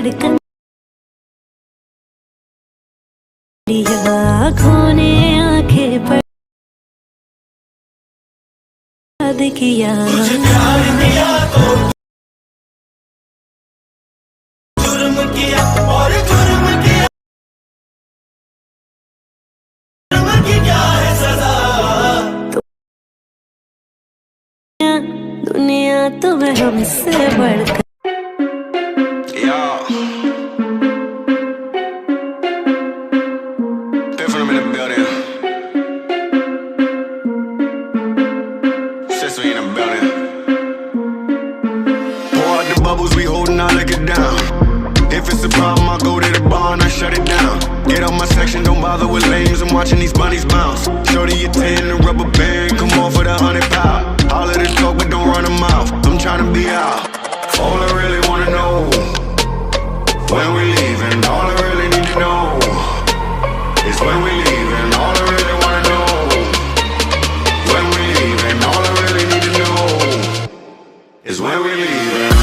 धड़कन आँखों ने आंखें पर याद किया तुझे प्यार किया तो जुर्म किया और जुर्म किया, जुर्म की क्या है सजा। दुनिया तुम्हें हमसे बढ़कर Bubbles we holding, I lick it down. If it's a problem, I go to the bar and I shut it down. Get out my section, don't bother with lames. I'm watching these bunnies bounce. Shorty, you 10, the rubber band, come on for the 100 pound. All of the talk, but don't run them out. I'm trying to be out. All I really wanna know, when we leaving. All I really need to know is when we leaving. All I really wanna know, when we leaving. All I really need to know is when we leaving.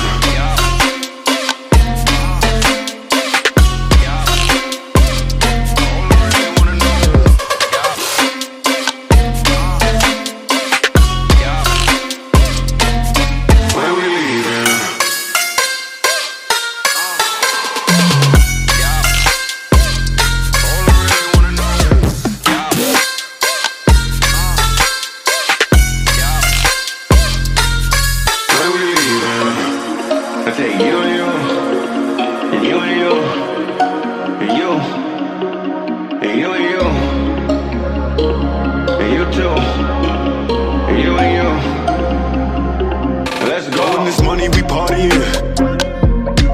This money we partying,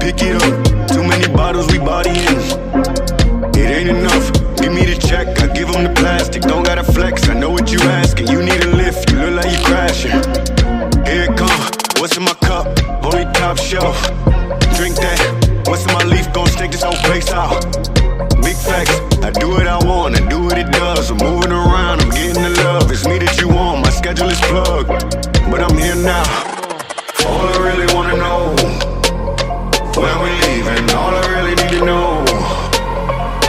pick it up, too many bottles we bodying. It ain't enough, give me the check, I give them the plastic. Don't gotta flex, I know what you asking. You need a lift, you look like you crashing. Here it come, what's in my cup, only top shelf. Drink that, what's in my leaf, gon' stink this whole place out. Big facts, I do what I want, I do what it does. I'm moving around, I'm getting the love. It's me that you want, my schedule is plugged, but I'm here now. All I really wanna know, when we leaving. All I really need to know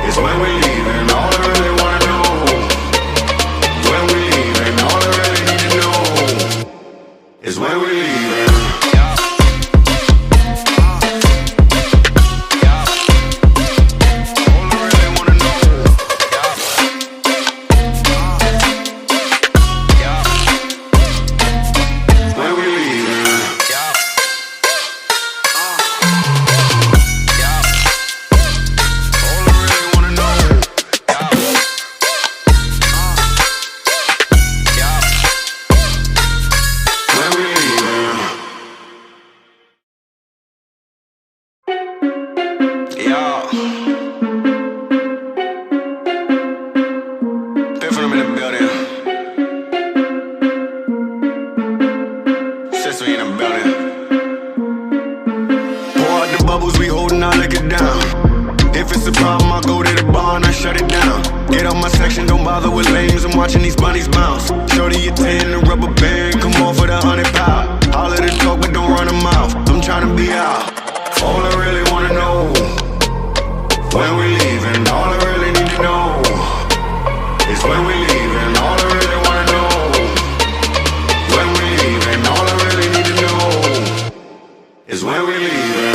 is when we leaving. All I really wanna know, when we leaving. All I really need to know is when we leaving. Bubbles we holding, I lick it down. If it's a problem, I go to the bar and I shut it down. Get out my section, don't bother with lames. I'm watching these bunnies bounce. Shorty, you 10, the rubber band, come on for the 100 pound. All of the talk, but don't run them out. I'm trying to be out. All I really wanna know, when we leaving. All I really need to know is when we leaving. All I really wanna know, when we leaving. All I really need to know is when we leaving.